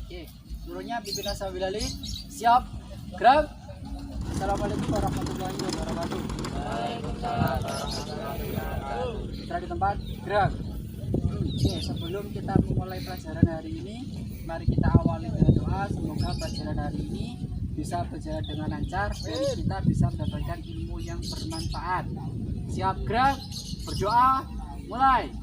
Oke, turunnya pimpinan Sabilali. Siap, gerak. Assalamualaikum warahmatullahi wabarakatuh. Waalaikumsalam warahmatullahi wabarakatuh. Setelah di tempat, gerak. Oke, sebelum kita memulai pelajaran hari ini, mari kita awali dengan doa. Semoga pelajaran hari ini bisa berjalan dengan lancar dan kita bisa mendapatkan ilmu yang bermanfaat. Siap, gerak, berdoa, mulai.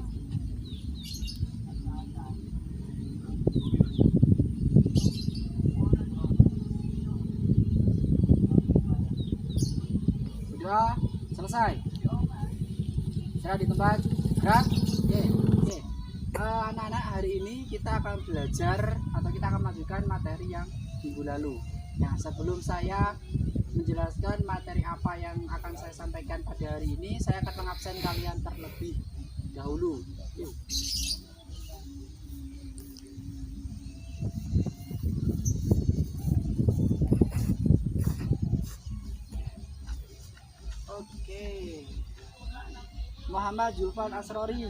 Berdoa, selesai. Setelah di tempat, gerak. Oke. Anak-anak, hari ini kita akan belajar atau kita akan melanjutkan materi yang minggu lalu. Nah, sebelum saya menjelaskan materi apa yang akan saya sampaikan pada hari ini, saya akan mengabsen kalian terlebih dahulu. Yuk. Oke. Muhammad Julfan Asrori.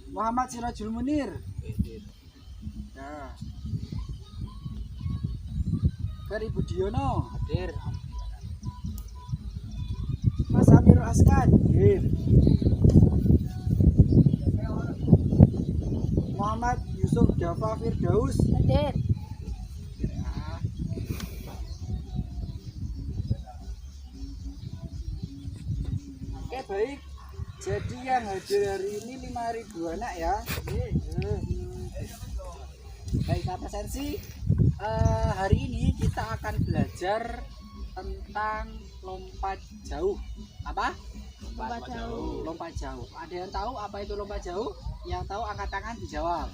Muhammad Sirajul Munir. Nah. Ferry Budiono. Hadir. Mas Amirul Askan. Hadir. Muhammad Yusuf Dafa Firdaus. Hadir. Oke, baik. Jadi yang hadir hari ini 5.000 anak ya. Baik, absensi. Hari ini kita akan belajar tentang lompat jauh. Apa? Lompat jauh. Lompat jauh. Ada yang tahu apa itu lompat jauh? Yang tahu angkat tangan dijawab.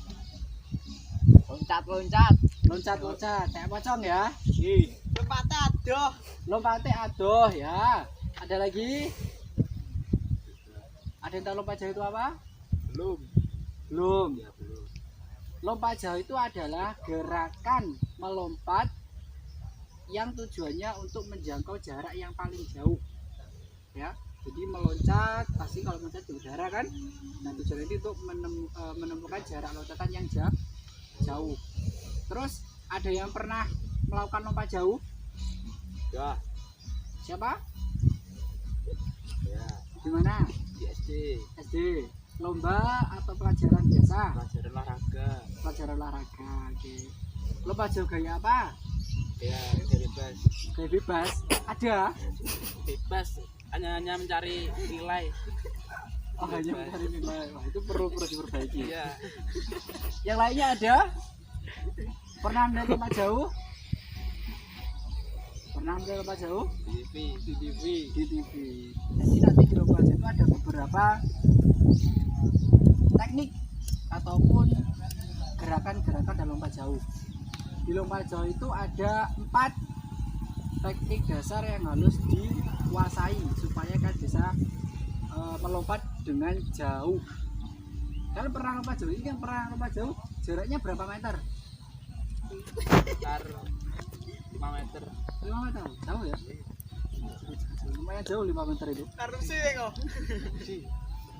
Loncat. Loncat. Kayak pocong ya. Lompatnya adoh. Lompatnya adoh ya. Ada lagi? Ada yang tahu lompat jauh itu apa? Belum. Lompat jauh itu adalah gerakan melompat yang tujuannya untuk menjangkau jarak yang paling jauh. Ya, jadi meloncat pasti kalau meloncat di udara kan. Nah, tujuannya itu untuk menemukan jarak loncatan yang jauh. Terus ada yang pernah melakukan lompat jauh? Ya. Siapa? Ya. Di mana? Di SD. Lomba atau pelajaran biasa? Pelajaran olahraga. Pelajaran olahraga. Oke. Lomba jauh gaya apa? Ya, bebas. Gaya bebas. Ada? Bebas. Hanya mencari nilai. Oh, hanya mencari nilai. Wah, itu perlu diperbaiki. Iya. Yang lainnya ada? Pernah ambil lomba jauh? Pernah ambil lomba jauh? Di TV. Di TV. Jadi nanti di lomba jauh itu ada beberapa teknik ataupun gerakan-gerakan dalam lompat jauh. Di lompat jauh itu ada 4 teknik dasar yang harus dikuasai supaya kalian bisa melompat dengan jauh. Kalian pernah lompat jauh? Ini yang pernah lompat jauh jaraknya berapa meter? Sekitar 5 meter. 5 meter, tahu ya? Lumayan jauh 5 meter itu. Karusi kok.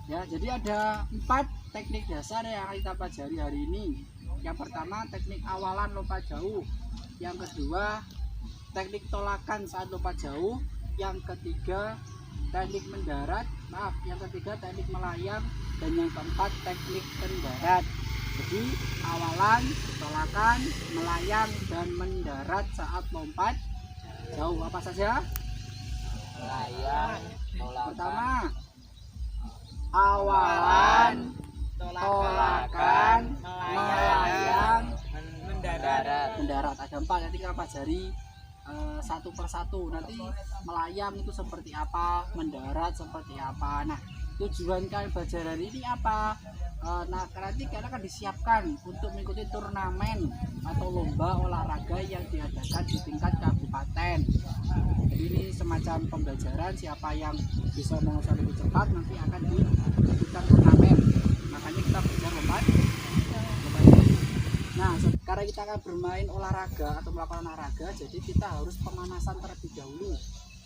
Ya, jadi ada 4 teknik dasar yang akan kita pelajari hari ini. Yang pertama teknik awalan lompat jauh, yang kedua teknik tolakan saat lompat jauh, yang ketiga teknik mendarat, yang ketiga teknik melayang, dan yang keempat teknik mendarat. Jadi awalan, tolakan, melayang, dan mendarat saat lompat jauh apa saja? Melayang, Pertama, awalan, tolakan, melayang, mendarat. Ada 4, nanti kita pelajari satu persatu. Nanti melayang itu seperti apa, mendarat seperti apa. Nah, tujuan kalian belajar hari ini apa? Nah, nanti kalian akan disiapkan untuk mengikuti turnamen atau lomba olahraga yang diadakan di tingkat kabupaten. Jadi ini semacam pembelajaran, siapa yang bisa menguasai lebih cepat nanti akan dilakukan turnamen. Makanya kita belajar lompat. Nah, sekarang kita akan bermain olahraga atau melakukan olahraga, jadi kita harus pemanasan terlebih dahulu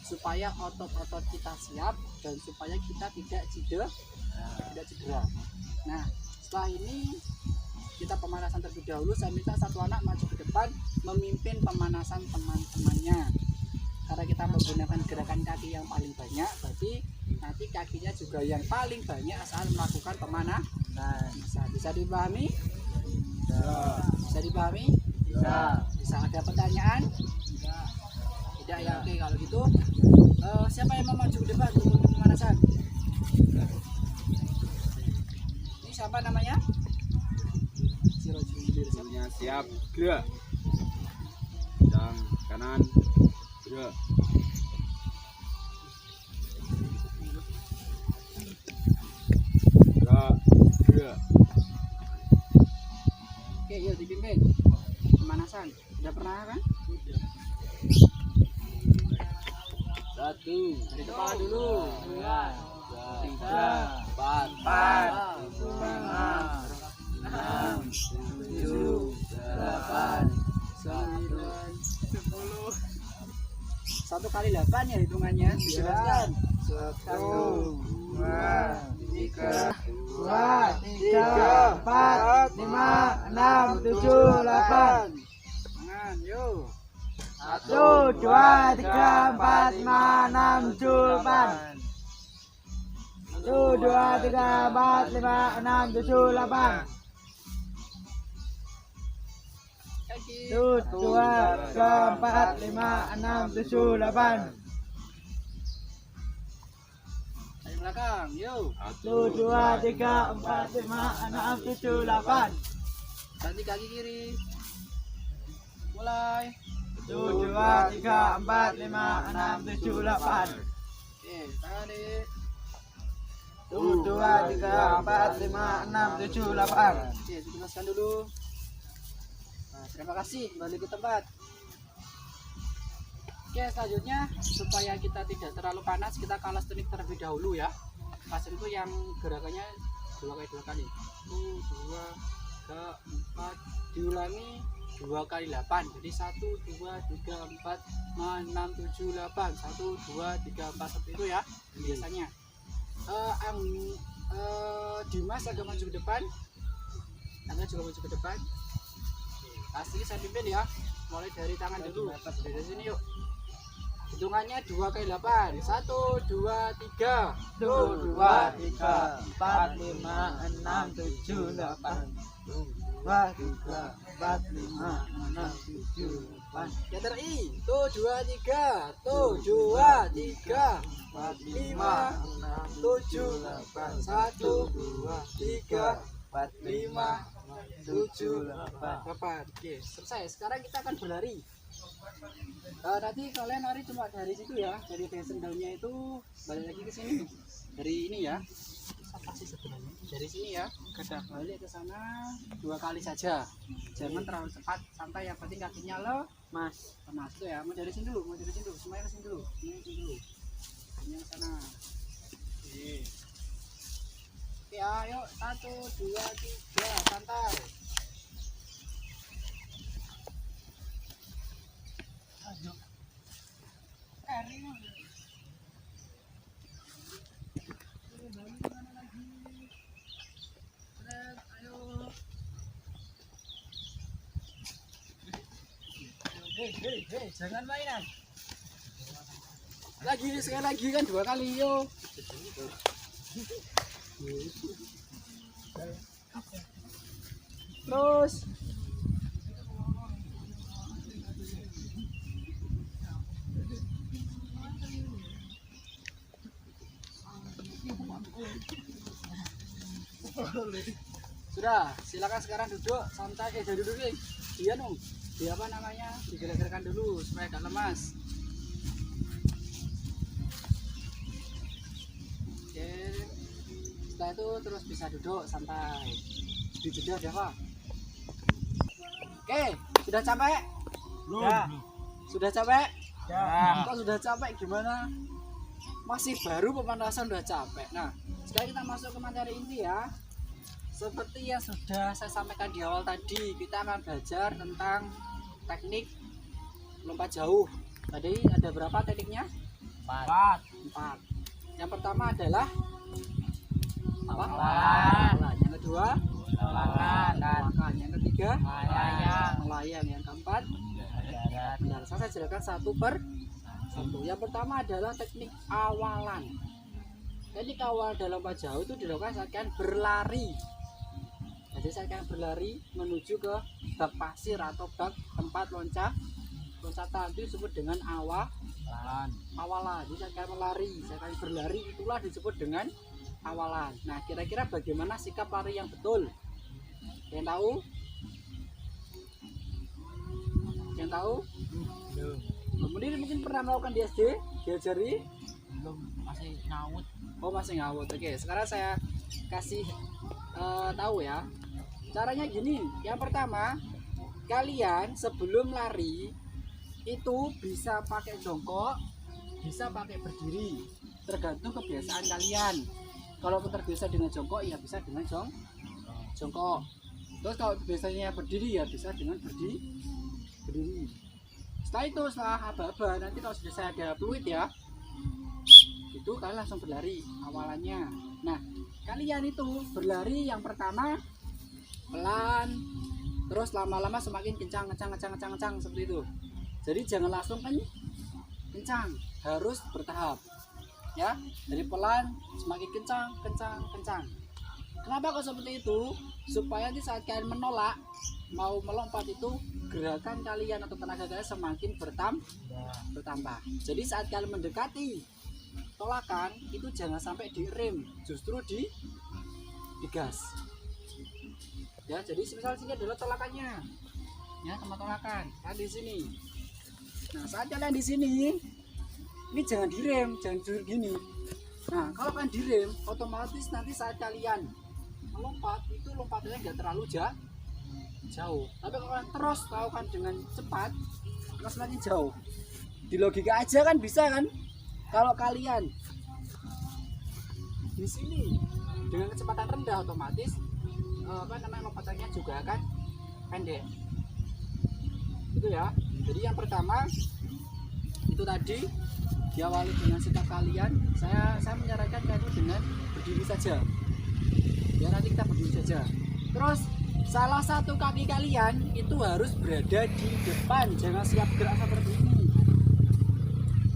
supaya otot-otot kita siap dan supaya kita tidak cedera. Nah, setelah ini kita pemanasan terlebih dahulu. Saya minta satu anak maju ke depan memimpin pemanasan teman-temannya. Karena kita menggunakan gerakan kaki yang paling banyak, berarti nanti kakinya juga yang paling banyak saat melakukan pemanasan. Bisa dipahami? Bisa dipahami? Bisa. Ada pertanyaan? Tidak ya. Oke, kalau gitu siapa yang mau maju ke depan untuk pemanasan? Ini siapa namanya? Semuanya siap, gerak. Yang kanan, gerak. Gerak. Oke, yuk dipimpin pemanasan. Udah pernah kan? Satu, Dari kepala dulu. 2, 3, 4, 5, 6, 7, 8, 9, 10. 1 kali 8 ya hitungannya. Dijelaskan. 1, 2, 3, 4, 5, 6, 7, 8. Tangan, yuk. 1, 2, 3, 4, 5, 6, 7, 8. 1, 2, 3, 4, 5, 6, 7, 8. Kaki. 1, 2, 3, 4, 5, 6, 7, 8. Kaki belakang, yuk. 1, 2, 3, 4, 5, 6, 7, 8. Ganti kaki kiri. Mulai. 1, 2, 3, 4, 5, 6, 7, 8. Oke, tangan di. 1, 2, 3, 4, 5, 6, 7, 8. Oke, dijelaskan dulu. Nah, terima kasih, kembali ke tempat. Oke, selanjutnya supaya kita tidak terlalu panas, kita calisthenics terlebih dahulu ya. Calisthenics itu yang gerakannya 2 kali 1, 2, 3, 4, diulangi 2 kali 8. Jadi 1, 2, 3, 4, 5, 6, 7, 8. 1, 2, 3, 4 seperti itu ya biasanya. Dimas agak maju ke depan. Anda juga maju ke depan. Kasih saya pimpin ya. Mulai dari tangan dulu. Dari sini yuk. Hitungannya 2 kali 8. 1, 2, 3. 1, 2, 3, 4, 5, 6, 7, 8. 2, 3, 4, 5, 6, 7, 8. Letter I. Tuh 2, 3. Tuh 2, 3. 5, 7, 1, 2, 3, 5, 7, 8. Oke, selesai. Sekarang kita akan berlari. Nanti kalian lari cuma dari situ ya, dari sendalnya itu balik lagi ke sini. Dari ini ya. Apa sih sebenarnya? Dari sini ya, balik ke sana 2 kali saja. Jangan terlalu cepat, santai. Yang penting kakinya lemas. Lemas tuh ya. Mau dari sini dulu, semuanya ke sini dulu. Ini ke sana. Oke, ayo 1, 2, 3, santai. Hei, jangan mainan. Sekali lagi kan 2 kali yo. Terus sudah, silakan sekarang duduk santai. Jangan duduk nih. Dia dong. Dia apa namanya? Digerak-gerakkan dulu supaya gak lemas. Oke. Setelah itu terus bisa duduk santai. Di jeda ada apa? Oke, sudah capek? Ya. Sudah capek? Ya. Kok sudah capek gimana? Masih baru pemanasan udah capek. Nah, sekarang kita masuk ke materi inti ya. Seperti yang sudah saya sampaikan di awal tadi, kita akan belajar tentang teknik lompat jauh. Tadi ada berapa tekniknya? Empat. Empat. Yang pertama adalah apa? Awalan. Yang kedua Tolakan. tolakan. Yang ketiga Melayang. melayang. Yang keempat Mendarat. benar. Saya jelaskan satu per satu. Yang pertama adalah teknik awalan. Teknik awal dalam lompat jauh itu dilakukan saat kalian berlari. Jadi saat kalian berlari menuju ke bak pasir atau bak tempat loncatan itu disebut dengan awalan. Jadi saat kalian melari, saat kalian berlari itulah disebut dengan awalan. Nah, kira-kira bagaimana sikap lari yang betul? Yang tahu? Yang tahu? Belum. Kemudian mungkin pernah melakukan di SD, diajari? Belum. Masih ngawut. Oh, masih ngawut. Oke, sekarang saya kasih tahu ya. Caranya gini. Yang pertama, kalian sebelum lari itu bisa pakai jongkok, bisa pakai berdiri. Tergantung kebiasaan kalian. Kalau terbiasa dengan jongkok, ya bisa dengan jongkok. Terus kalau biasanya berdiri, ya bisa dengan berdiri. Setelah aba-aba, nanti kalau sudah saya ada fluid ya, itu kalian langsung berlari awalannya. Nah, kalian itu berlari yang pertama pelan, terus lama-lama semakin kencang seperti itu. Jadi jangan langsung kencang, harus bertahap ya. Dari pelan semakin kencang. Kenapa kok seperti itu? Supaya di saat kalian menolak mau melompat itu gerakan kalian atau tenaga kalian semakin bertambah. Jadi saat kalian mendekati tolakan itu jangan sampai direm, justru digas. Ya, jadi misal sini adalah tolakannya. Ya, tempat tolakan. Kan di sini. Nah, saat kalian di sini ini jangan direm, jangan jujur gini. Nah, kalau kalian direm, otomatis nanti saat kalian melompat itu lompatannya nggak terlalu jauh. Tapi kalau kalian terus lakukan dengan cepat, terus semakin jauh. Di logika aja kan bisa kan? Kalau kalian di sini dengan kecepatan rendah, otomatis lompatannya juga akan pendek. Itu ya. Jadi yang pertama itu tadi diawali dengan sikap kalian. Saya menyarankan kalian dengan berdiri saja. Ya, nanti kita berdiri saja. Terus salah satu kaki kalian itu harus berada di depan, jangan siap gerak seperti ini.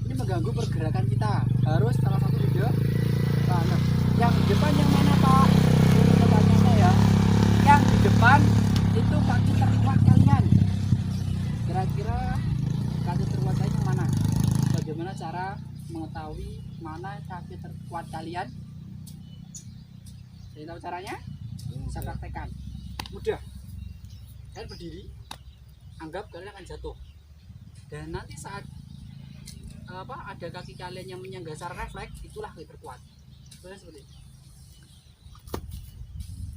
Ini mengganggu pergerakan kita. Harus salah satu di depan. Yang di depan yang mana, Pak? Ini pertanyaannya ya. Yang di depan itu kaki terkuat kalian. Kira-kira kaki terkuat kalian yang mana? Bagaimana cara mengetahui mana kaki terkuat kalian? Saya tahu caranya? Saya praktekkan. Mudah. Kalian berdiri, anggap kalian akan jatuh. Dan nanti saat ada kaki kalian yang menyangga secara refleks, itulah kaki terkuat. Kalian seperti itu.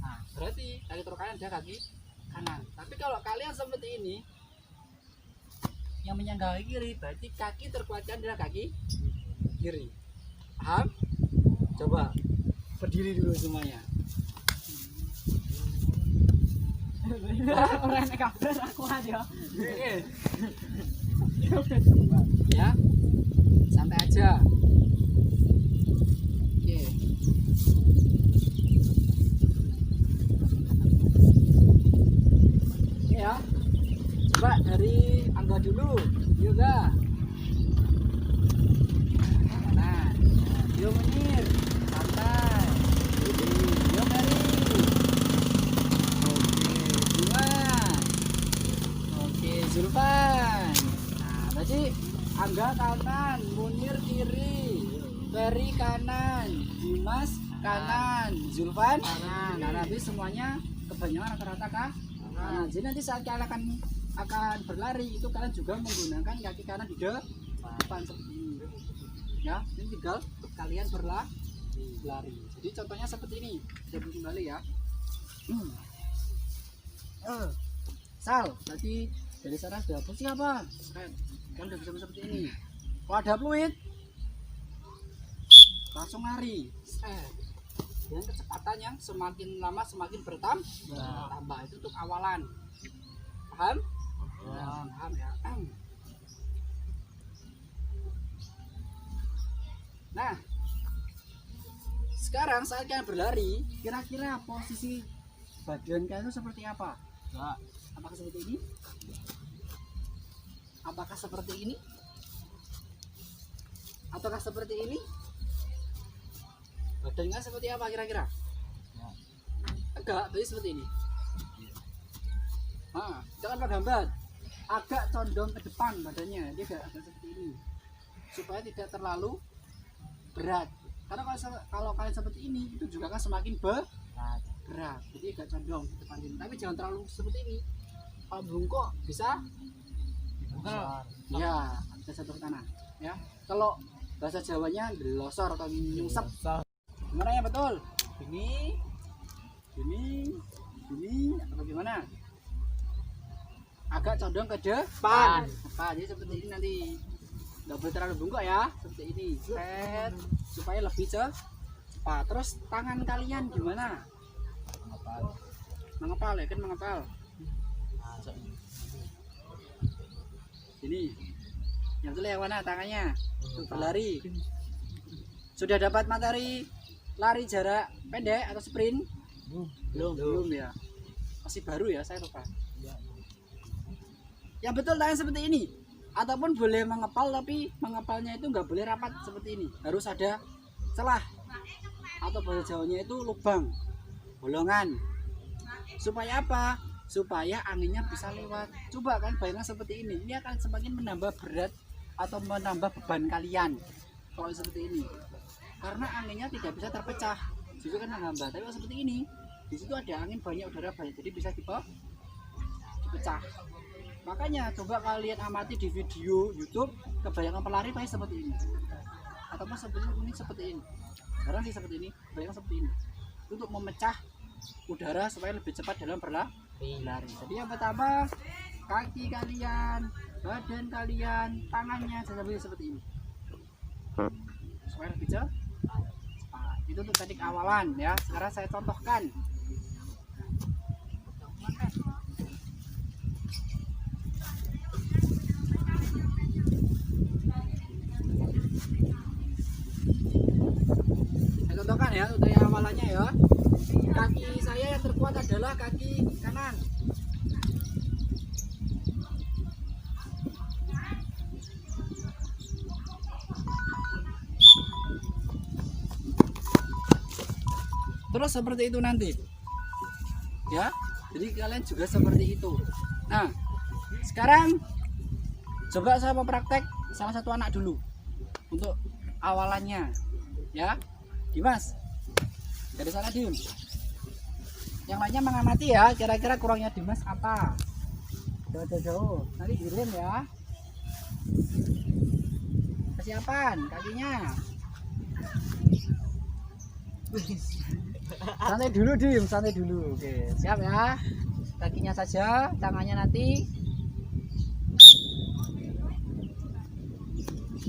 Nah, berarti kaki terkuat kalian ada kaki kanan. Tapi kalau kalian seperti ini, yang menyangga kaki kiri, berarti kaki terkuat kalian adalah kaki kiri. Paham? Coba berdiri dulu semuanya. Orang yang kabur aku aja. Ya, santai aja. Oke. Ya, coba dari Angga dulu. Yoga. Nah, Yo Menir, santai. Yo Mary. Zulfan. Nah, berarti Angga kanan, Munir kiri, Ferry kanan, Dimas kanan, Zulfan kanan. Nah, nanti semuanya kebanyakan rata-rata kah? Nah, jadi nanti saat kalian akan berlari itu kalian juga menggunakan kaki kanan di depan seperti ini. Ya, ini tinggal kalian berlari. Jadi contohnya seperti ini. Saya kembali ya. Sal, tadi dari sana sudah posisi apa? Kan udah bisa seperti ini. Kalau ada fluid, langsung lari. Dengan kecepatan yang semakin lama semakin bertambah. Itu untuk awalan. Paham? Paham ya. Nah, sekarang saat kalian berlari, kira-kira posisi badan kalian itu seperti apa? Enggak. Apakah seperti ini? Apakah seperti ini? Ataukah seperti ini? Badannya seperti apa kira-kira? Ya. Enggak, jadi seperti ini. Nah, jangan pada gambar. Agak condong ke depan badannya, dia agak seperti ini. Supaya tidak terlalu berat. Karena kalau kalian seperti ini, itu juga kan semakin berat. Jadi agak condong ke depan ini. Tapi jangan terlalu seperti ini. Kalau bungkuk bisa ya, bisa jatuh ke tanah. Ya, kalau bahasa Jawanya delosor atau nyungsep. Gimana ya betul? Ini, atau bagaimana? Agak condong ke depan. Jadi seperti ini nanti. Nggak boleh terlalu bungkuk ya, seperti ini. Set, supaya lebih cepat. Terus tangan kalian gimana? Mengepal ya kan, mengepal. Ini. Yang itu yang mana tangannya? Untuk berlari. Sudah dapat materi lari jarak pendek atau sprint? Belum ya. Masih baru ya, saya lupa. Yang betul tangan seperti ini. Ataupun boleh mengepal, tapi mengepalnya itu nggak boleh rapat seperti ini. Harus ada celah. Atau bahasa Jawanya itu lubang, bolongan. Supaya apa? Supaya anginnya bisa lewat. Coba kan bayangkan seperti ini. Ini akan semakin menambah berat atau menambah beban kalian kalau seperti ini. Karena anginnya tidak bisa terpecah. Justru kan menghambat. Tapi kalau seperti ini, di situ ada angin banyak, udara banyak, jadi bisa dipecah. Makanya coba kalian amati di video YouTube, kebanyakan pelari pasti seperti ini. Ataupun seperti ini. Sekarang sih seperti ini, bayangkan seperti ini. Untuk memecah udara supaya lebih cepat dalam berlari. Jadi yang pertama, kaki kalian, badan kalian, tangannya seperti ini. Supaya lebih cepat. Itu untuk teknik awalan ya. Sekarang saya contohkan. Saya contohkan ya untuk yang awalannya ya. Kaki saya yang terkuat adalah kaki kanan. Terus seperti itu nanti ya, jadi kalian juga seperti itu. Nah sekarang coba saya mau praktek salah satu anak dulu untuk awalannya ya. Dimas dari sana diem, yang lainnya mengamati ya, kira-kira kurangnya Dimas apa. Jauh-jauh nanti dirim ya. Persiapan kakinya. Santai dulu Dim, santai dulu. Oke, siap ya. Kakinya saja, tangannya nanti.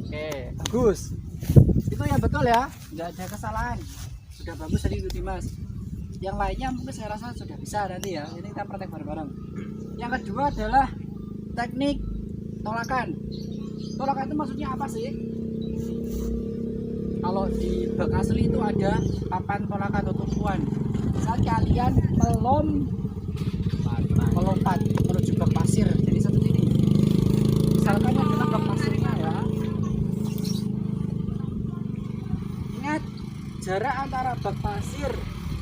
Oke, bagus. Itu yang betul ya, nggak ada kesalahan. Sudah bagus tadi itu Dimas. Yang lainnya mungkin saya rasa sudah bisa nanti ya. Ini kita praktek bareng-bareng. Yang kedua adalah teknik tolakan. Tolakan itu maksudnya apa sih? Kalau di bak asli itu ada papan tolakan atau tumpuan. Saat kalian melompat menuju bak pasir, jadi seperti ini. Misalkan adalah bak pasirnya ya. Ingat, jarak antara bak pasir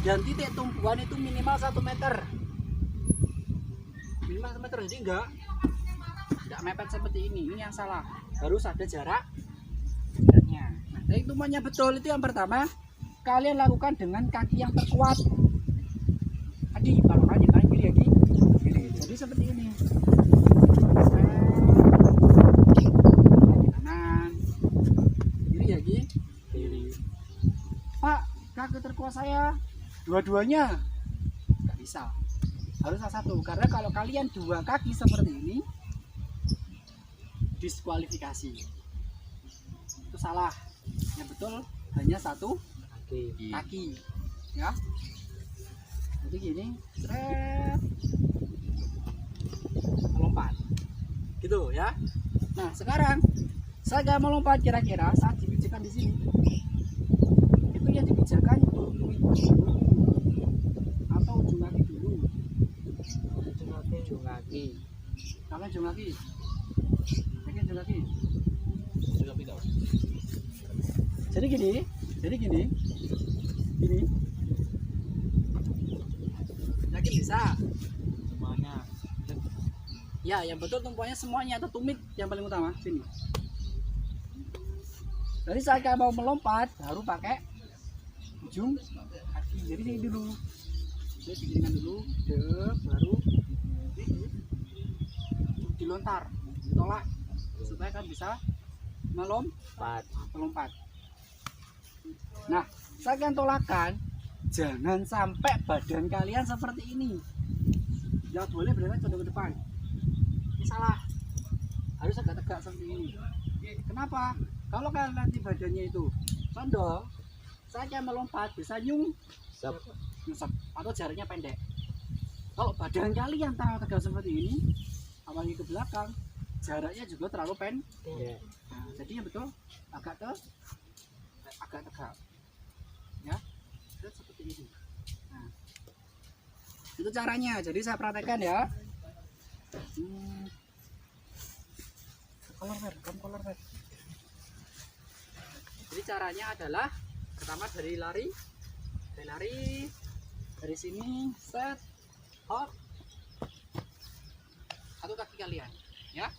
dan titik tumpuan itu minimal 1 meter. Minimal 1 meter, jadi enggak mepet seperti ini. Ini yang salah. Harus ada jaraknya. Teknik tumpuannya betul itu yang pertama, kalian lakukan dengan kaki yang terkuat. Tadi kalau kaki kiri lagi, jadi seperti ini. Kanan, kiri lagi, kiri. Pak, kaki terkuat saya dua-duanya nggak bisa. Harus salah satu. Karena kalau kalian dua kaki seperti ini, diskualifikasi. Itu salah. Yang betul hanya satu kaki ya. Jadi gini, melompat gitu ya. Nah sekarang saya mau lompat, kira-kira saat dibijikan dipijakan di sini. Itu yang dipijakan tumit dulu atau ujung kaki dulu. Ujung kaki. Kalian ujung kaki. Ini ujung kaki. Jadi gini, gini. Yakin bisa? Semuanya. Ya, yang betul tumpuannya semuanya atau tumit yang paling utama sini. Jadi saat kalian mau melompat baru pakai ujung kaki. Jadi ini dulu. Jadi begini dulu, baru dilontar, ditolak supaya kalian bisa melompat. Nah, saat kalian tolakan, jangan sampai badan kalian seperti ini. Jangan boleh badannya condong ke depan. Ini salah. Harus agak tegak seperti ini. Kenapa? Kalau kalian nanti badannya itu condong, saat kalian melompat bisa nyungsep atau jaraknya pendek. Kalau badan kalian terlalu tegak seperti ini, apalagi ke belakang, jaraknya juga terlalu pendek. Nah, jadi yang betul agak tegak. Ya, seperti ini. Nah, itu caranya. Jadi saya praktekkan ya. Color red. Jadi caranya adalah pertama dari lari dari sini, set, hop, satu kaki kalian, ya.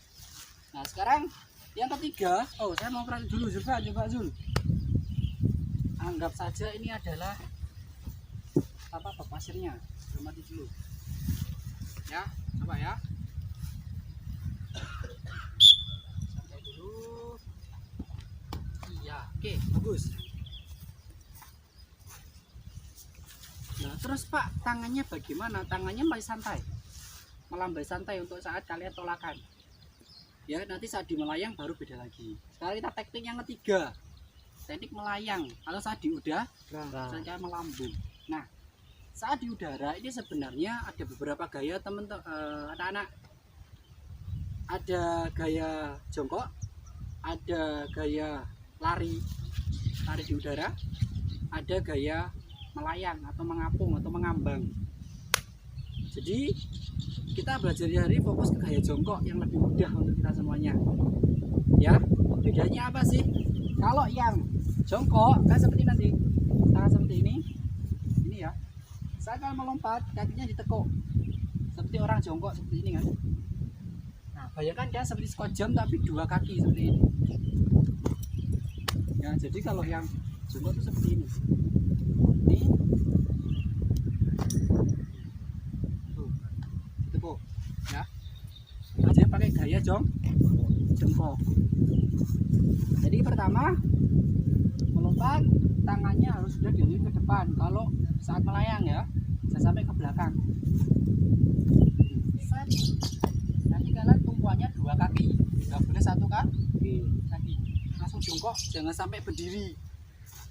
Nah sekarang yang ketiga, saya mau praktek dulu, coba Zul. Anggap saja ini adalah bak pasirnya, mati dulu, ya. Coba ya. Santai dulu. Iya, oke, bagus. Nah terus Pak, tangannya bagaimana? Tangannya masih santai, melambai santai untuk saat kalian tolakan. Ya nanti saat di melayang baru beda lagi. Sekarang kita teknik yang ketiga, teknik melayang atau saat di udara, saat melambung. Nah saat di udara ini sebenarnya ada beberapa gaya anak-anak. Ada gaya jongkok, ada gaya lari di udara, ada gaya melayang atau mengapung atau mengambang. Jadi kita belajar hari fokus ke gaya jongkok yang lebih mudah untuk kita semuanya. Ya, bedanya apa sih? Kalau yang jongkok kan seperti nanti, tangan seperti ini ya. Saya akan melompat, kakinya ditekuk seperti orang jongkok seperti ini kan. Nah, bayangkan kan seperti squat jump tapi dua kaki seperti ini. Ya, jadi kalau yang jongkok itu seperti ini. Ini tuh, ditekuk ya. Aja pakai gaya jongkok. Jadi pertama melompat, tangannya harus sudah dialihkan ke depan. Kalau saat melayang ya, saya sampai ke belakang. Nanti kalian tumpuannya dua kaki, nggak boleh satu kaki. Langsung jongkok, jangan sampai berdiri.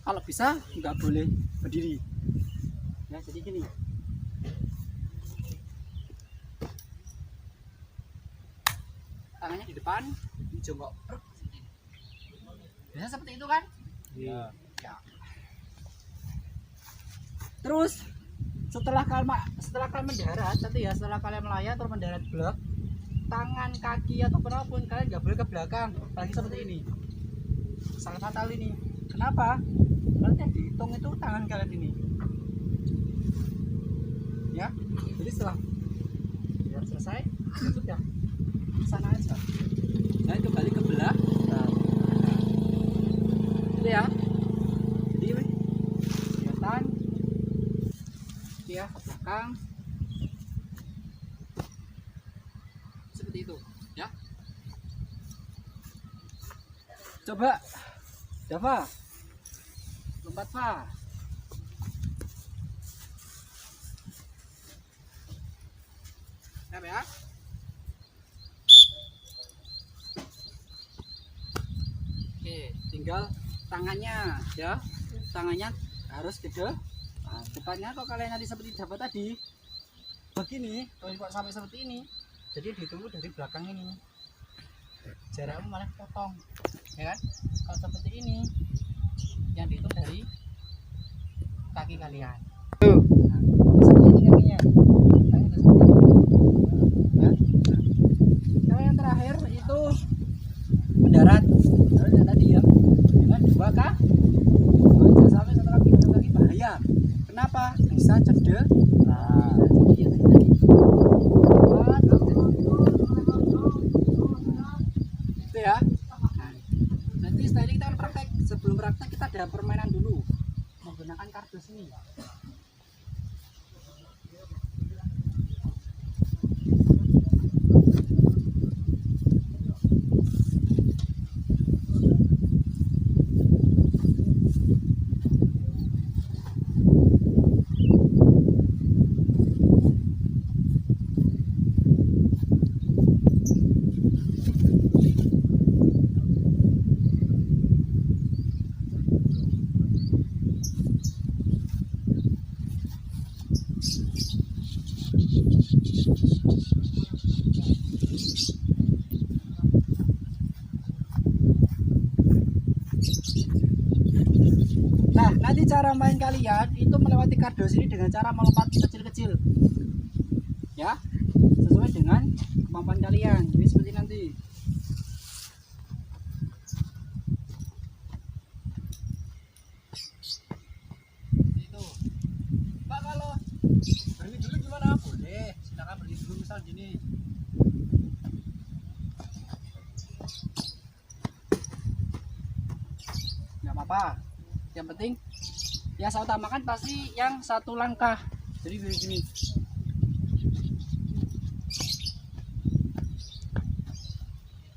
Kalau bisa nggak boleh berdiri. Ya jadi gini. Tangannya di depan, jongkok. Biasa seperti itu kan? Iya. Ya. Terus setelah kalian mendarat nanti ya, setelah kalian melayang atau mendarat blok, tangan kaki atau apapun kalian nggak boleh ke belakang, lagi seperti ini. Sangat fatal ini. Kenapa? Karena yang dihitung itu tangan kalian ini. Ya, jadi setelah selesai, ya sudah sana aja. Dan kembali ke belakang. Itu ya. Jadi kelihatan ya ke belakang seperti itu ya. Coba Dava lompat Pak. Ya oke, tinggal tangannya ya, tangannya harus ke depannya. Kalau kalian nanti seperti dapat tadi begini, kalau sampai seperti ini, jadi ditunggu dari belakang ini jarakmu malah potong, ya kan? Kalau seperti ini, yang dihitung dari kaki kalian. Nah, seperti ini kakinya. Kakinya seperti ini. Ya. Nah, yang terakhir itu mendarat. Terus yang tadi ya, dengan 2 kaki. Jangan sampai satu kaki bahaya. Kenapa? Bisa cedera. Nah, jadi ya tadi. Itu ya. Nah, nanti setelah ini kita akan praktek. Sebelum praktek kita ada permainan dulu menggunakan kardus ini. Nah, nanti cara main kalian itu melewati kardus ini dengan cara melompat kecil-kecil, ya, sesuai dengan kemampuan kalian. Jadi seperti nanti. Itu, Pak, kalau berdiri dulu gimana? Boleh, silakan berdiri dulu misal gini. Nggak apa-apa. Yang penting yang saya utamakan pasti yang satu langkah, jadi begini.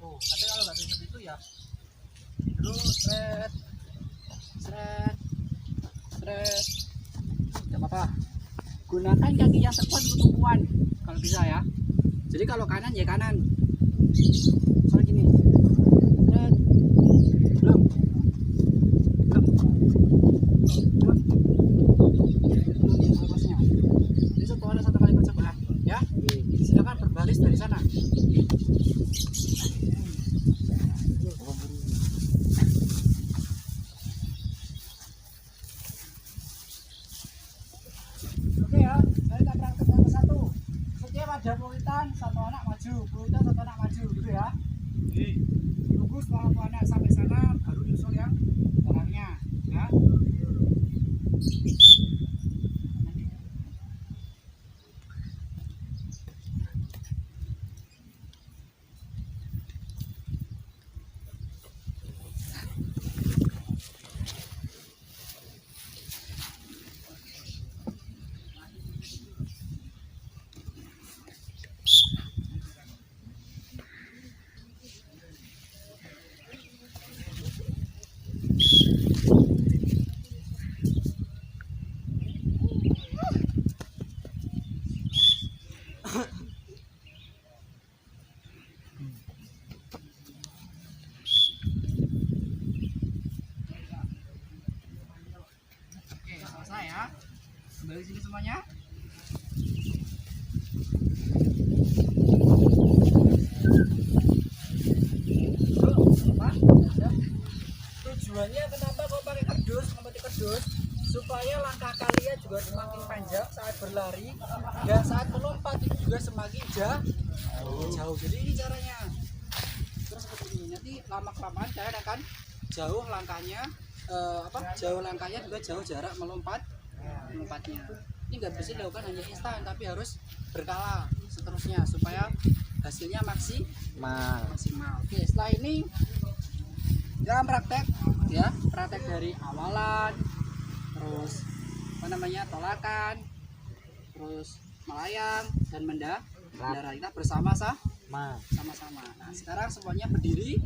Nanti kalau nggak seperti itu ya terus seret nggak apa-apa. Gunakan kaki yang terkuat untuk tumpuan kalau bisa ya. Jadi kalau kanan ya kanan, soal gini seret, belum. Ini satu kali percobaan ya. Silakan berbaris dari sana. Oke ya, saya kita praktek satu. Setiap ada peluitan, satu anak maju, peluitan satu anak maju gitu ya. Tunggu setelah satu anak sampai sana baru nyusul yang belakangnya ya. Selesai ya. Kembali sini semuanya. Tujuannya kenapa kau pakai kardus, memetik kardus? Supaya langkah kalian juga semakin panjang saat berlari dan saat melompat itu juga semakin jauh. Jadi ini caranya. Terus seperti ini. Nanti lama-kelamaan kalian akan jauh langkahnya, jauh langkahnya juga jauh jarak melompatnya. Ini nggak bisa dilakukan hanya instan, tapi harus berkala seterusnya supaya hasilnya maksimal. Oke, setelah ini dalam praktek ya, praktek dari awalan, terus tolakan, terus melayang dan mendarat kita sama-sama. Nah, sekarang semuanya berdiri.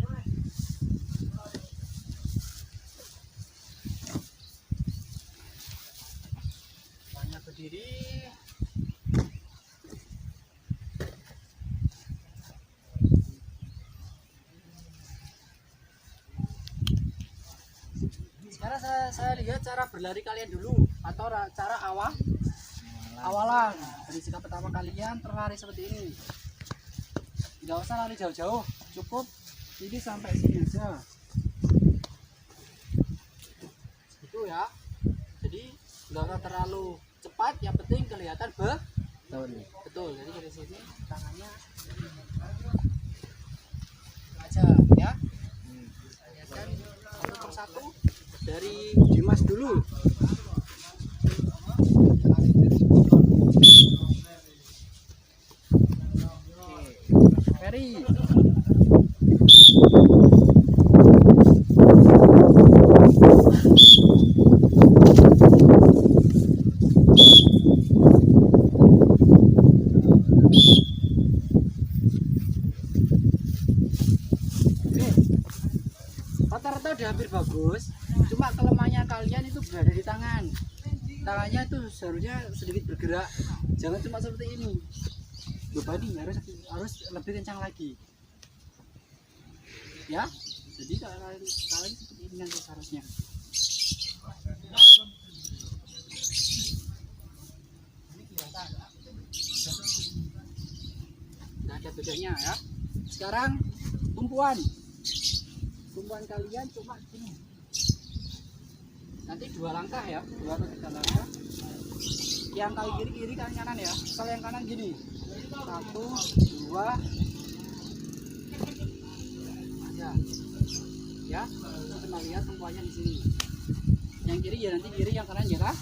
Sekarang saya lihat cara berlari kalian dulu atau cara awalan. Dari sikap pertama kalian terlari seperti ini. Tidak usah lari jauh-jauh, cukup ini sampai sini aja itu ya, jadi nggak usah terlalu cepat, yang penting kelihatan betul. Jadi dari sini tangannya aja ya, lihatkan satu persatu dari Dimas dulu. Oke, Ferry. Rata-rata udah hampir bagus, cuma kelemahannya kalian itu berada di tangannya itu seharusnya sedikit bergerak, jangan cuma seperti ini. Berbanding harus lebih kencang lagi ya. Jadi kalian seperti ini nanti seharusnya. Ini kelihatan nggak ada bedanya ya. Sekarang tumpuan kalian cuma gini, nanti 2 langkah ya, 2 atau 3 langkah, yang kali kiri kan kanan ya. Kalau yang kanan gini 1 2 aja ya, kita lihat tumpuannya di sini. Yang kiri ya nanti kiri, yang kanan ya kan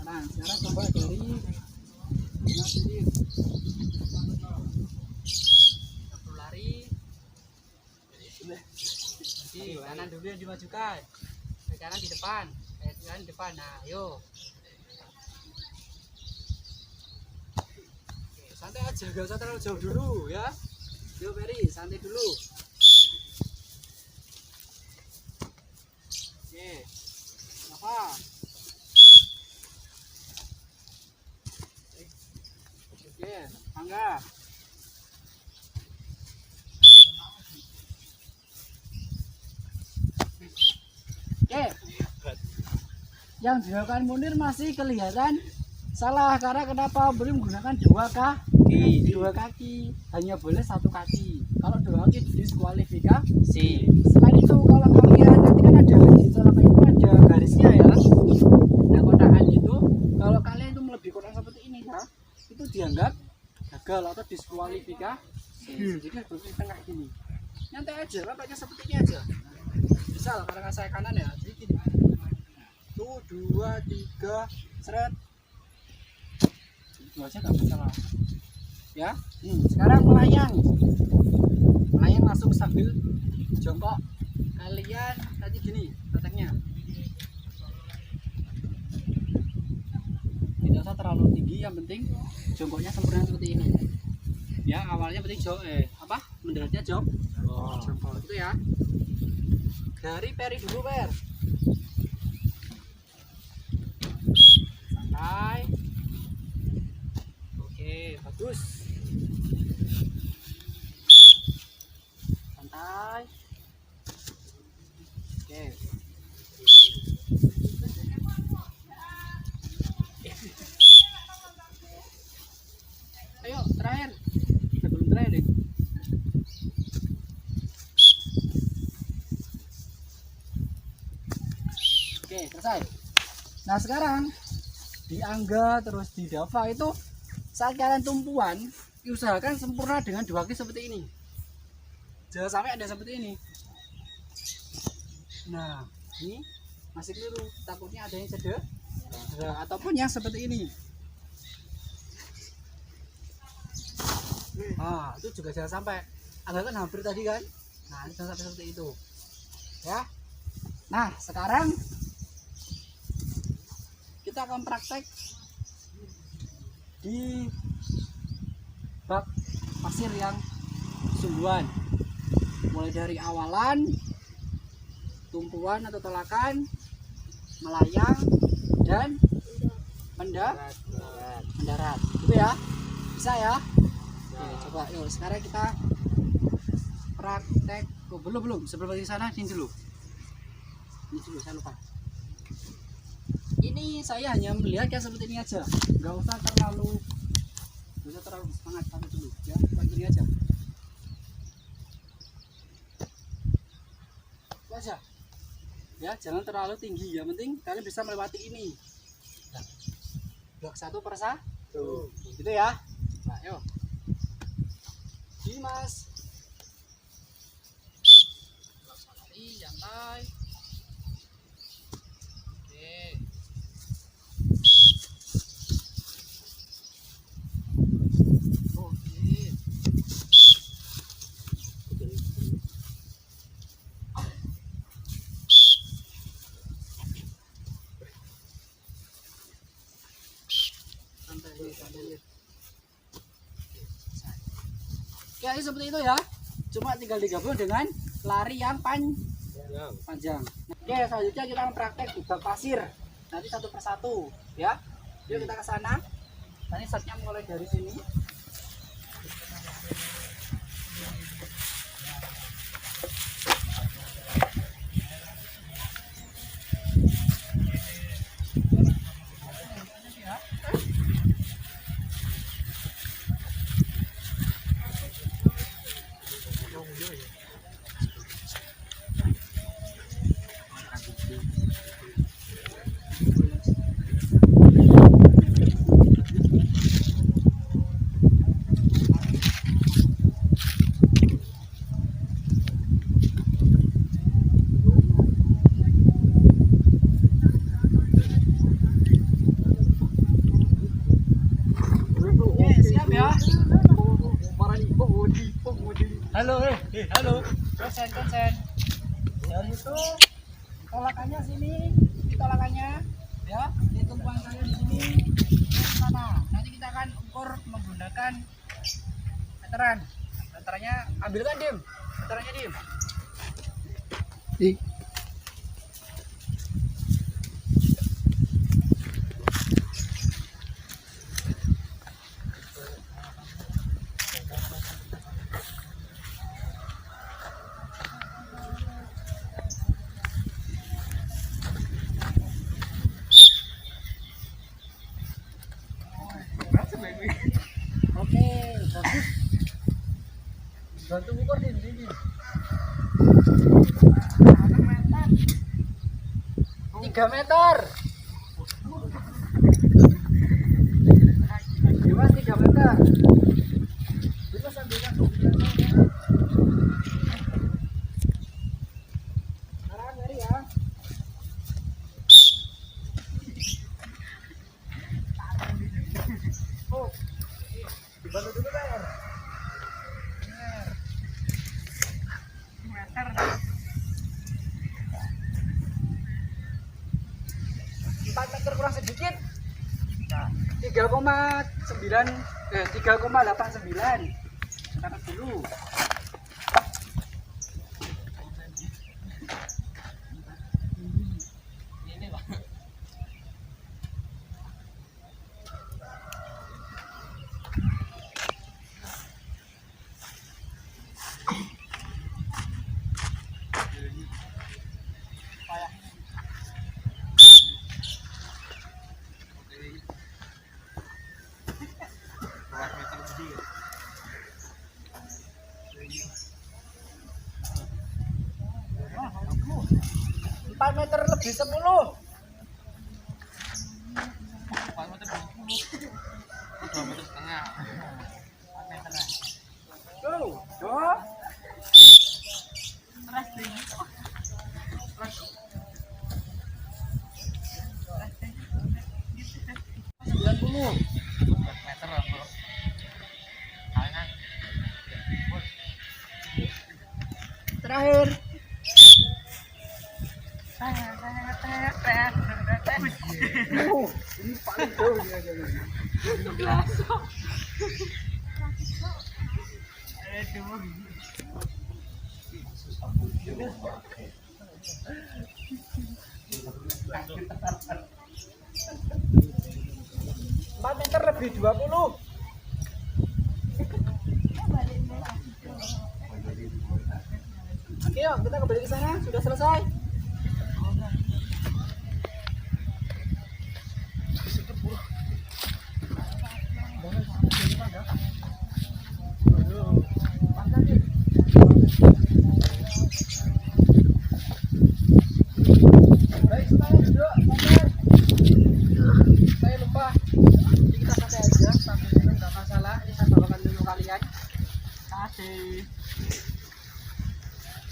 kanan. Sekarang coba dari sini lari di kanan dulu yang dimajukan, kanan di depan, kanan di depan. Nah, yuk. Oke, santai aja, gak usah terlalu jauh dulu ya. Yuk Ferry, santai dulu. Oke, apa? Oke, Angga. Oke, yang dilakukan Munir masih kelihatan salah, karena kenapa belum menggunakan 2 kaki, hanya boleh 1 kaki. Kalau 2 kaki diskualifikasi. Selain itu, kalau kalian nanti kan ada di celana itu ada garisnya ya, nah kotakan gitu. Kalau kalian itu melebihi kotak seperti ini ya, itu dianggap gagal atau diskualifikasi. Jadi harus di tengah gini, nyantai aja, letaknya seperti ini aja. Misal karena saya kanan ya, jadi gini, 1 2 3 seret, itu aja nggak masalah ya. Sekarang melayang langsung sambil jongkok. Kalian tadi gini letaknya, tidak usah terlalu tinggi, yang penting jongkoknya sempurna seperti ini ya. Awalnya penting mendaratnya jongkok itu ya. Dari Ferry dulu, Per. Santai. Oke, bagus. Santai. Oke. Ayo, terakhir. Sebelum terakhir deh. Oke, selesai. Nah, sekarang di Angga terus di Dava itu saat kalian tumpuan, usahakan sempurna dengan 2 kaki seperti ini. Jangan sampai ada seperti ini. Nah, ini masih keliru, takutnya ada yang cedera ataupun yang seperti ini. Nah, itu juga jangan sampai. Angga kan hampir tadi kan. Nah, ini jangan sampai seperti itu. Ya. Nah, sekarang kita akan praktek di bak pasir yang sungguhan, mulai dari awalan, tumpuan atau telakan, melayang, dan mendarat. Itu ya, bisa ya. Oke, coba yuk sekarang kita praktek. Belum sebelum ke sana ini dulu saya lupa. Ini saya hanya melihat kayak seperti ini aja, nggak usah terlalu semangat dulu ya, seperti ini aja. aja. Ya, jangan terlalu tinggi. Yang penting kalian bisa melewati ini. Blok 1 per 1. Gitu ya. Nah, yuk. Dimas. Lari, santai. Oke. Ya, seperti itu ya. Cuma tinggal digabung dengan lari yang panjang. Oke, selanjutnya kita akan praktek di bak pasir. Nanti 1 per 1 ya. Yuk kita ke sana. Nanti setnya mulai dari sini. Oke, siap ya. Halo, halo. Konsen. Dari itu tolakannya sini, tolakannya ya, di tumpuan kalian di sini ke sana. Nanti kita akan ukur menggunakan meteran. Meterannya ambilkan Dim. Meterannya Dim. Oke, bagus. Bantu ukur Dim. 3 meter. Dimas 3 meter. Dimas ambilkan sekarang dari ya. Oh, dibantu dulu Ber. Meter. 4 meter kurang sedikit. Nah, 3,89. Taruh dulu. Ini Pak. Empat meter lebih 10. 4 meter 20. 2 meter setengah. 4 meter. Tuh, yo. Keras deh. 90. 4 meter lah, Bro. Tangan. Terakhir. Ini paling jauh ini. Empat meter lebih 20. Oke, yuk kita kembali ke sana. Sudah selesai.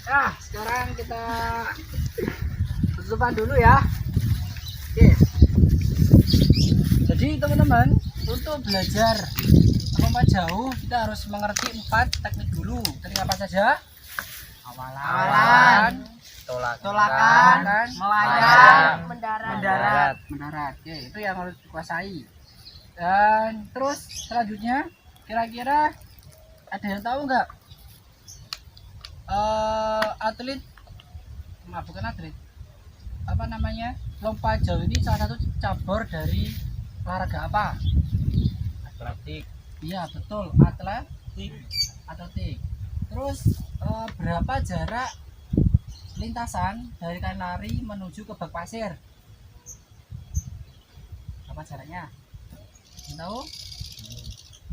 Nah, sekarang kita tutupan dulu ya. Oke. Jadi teman-teman, untuk belajar lompat jauh kita harus mengerti 4 teknik dulu. Teknik apa saja? Awalan, Tolakan, melayang, mendarat. Oke, itu yang harus dikuasai. Dan terus selanjutnya, kira-kira ada yang tahu nggak? Bukan atlet, apa namanya, lompat jauh ini salah satu cabur dari olahraga apa? Atletik. Iya betul, atletik. Terus berapa jarak lintasan dari kain lari menuju ke bak pasir? Apa jaraknya? Tahu?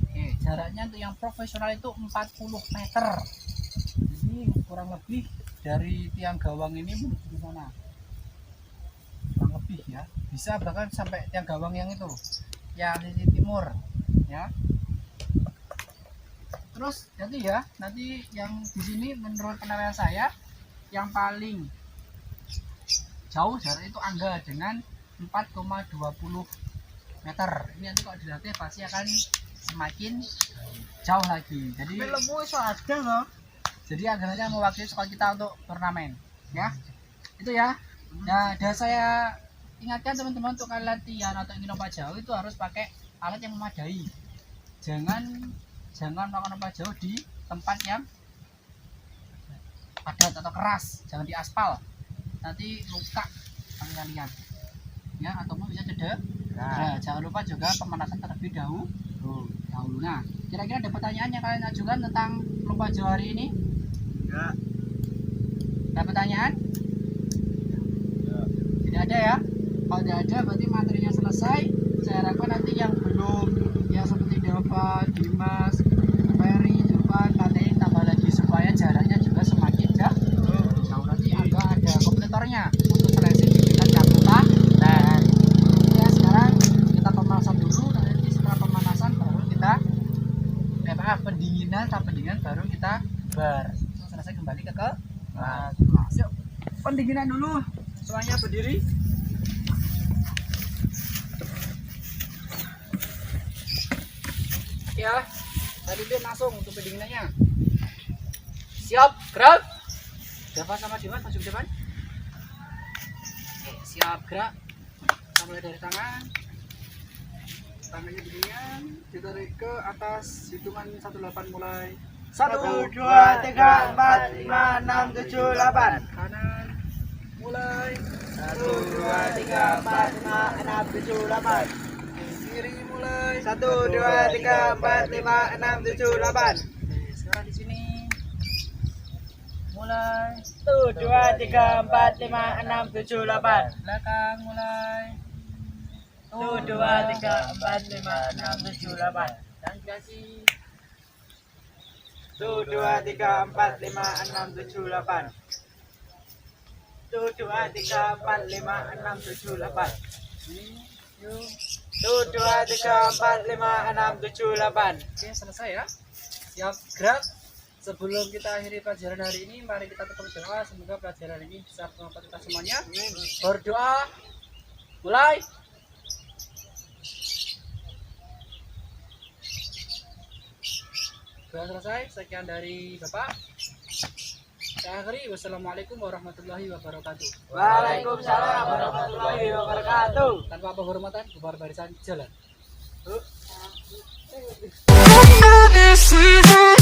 Oke, jaraknya untuk yang profesional itu 40 meter. Jadi kurang lebih dari tiang gawang ini menuju ke sana. Kurang lebih ya. Bisa bahkan sampai tiang gawang yang itu, yang sisi timur, ya. Terus nanti yang di sini menurut penilaian saya yang paling jauh jarak itu Angga dengan 4,20 meter. Ini nanti kalau dilatih pasti akan semakin jauh lagi. Jadi akhirnya mewakili sekolah kita untuk turnamen, ya. Itu ya. Nah, dan saya ingatkan teman-teman, untuk kalian latihan atau ingin lompat jauh itu harus pakai alat yang memadai. Jangan melakukan lompat jauh di tempat yang padat atau keras, jangan di aspal. Nanti luka kalian, ya, ataupun bisa cedera. Nah, jangan lupa juga pemanasan terlebih dahulu. Nah, kira-kira ada pertanyaan yang kalian ajukan tentang lompat jauh hari ini? Enggak. Ada pertanyaan? Tidak ada ya? Kalau tidak ada berarti materinya selesai. Saya harapkan nanti yang belum, ya seperti Dava, Dimas, Ferry, Julpan, Katain tambah lagi supaya jaraknya juga semakin jauh. Nanti agak ada kompetitornya untuk seleksi kita caputan. Dan ya sekarang kita pemanasan dulu. Nanti setelah pemanasan baru kita pendinginan baru kita selesai kembali ke kelas. Yuk, pendinginan dulu. Semuanya berdiri. Ya, tadi dia langsung untuk pendinginannya. Siap, gerak. Dava sama Dimas masuk ke depan. Oke, siap, gerak. Kita mulai dari tangan. Tangannya dingin, ditarik ke atas, hitungan 18 mulai. 1, 2, 3, 4, 5, 6, 7, 8. Kanan mulai. 1, 2, 3, 4, 5, 6, 7, 8. Kiri mulai. 1, 2, 3, 4, 5, 6, 7, 8. Oke, sekarang di sini mulai. 1, 2, 3, 4, 5, 6, 7, 8. Belakang mulai. 1, 2, 3, 4, 5, 6, 7, 8. Dan kasih. 1, 2, 3, 4, 5, 6, 7, 8. 1, 2, 3, 4, 5, 6, 7, 8. Ini, yuk. 1, 2, 3, 4, 5, 6, 7, 8. Oke, selesai ya. Siap, gerak. Sebelum kita akhiri pelajaran hari ini, mari kita tutup doa. Semoga pelajaran ini bisa bermanfaat kita semuanya. Berdoa. Mulai. Sudah selesai. Sekian dari Bapak. Saya akhiri. Wassalamualaikum warahmatullahi wabarakatuh. Waalaikumsalam warahmatullahi wabarakatuh. Tanpa penghormatan, bubar barisan jalan. This is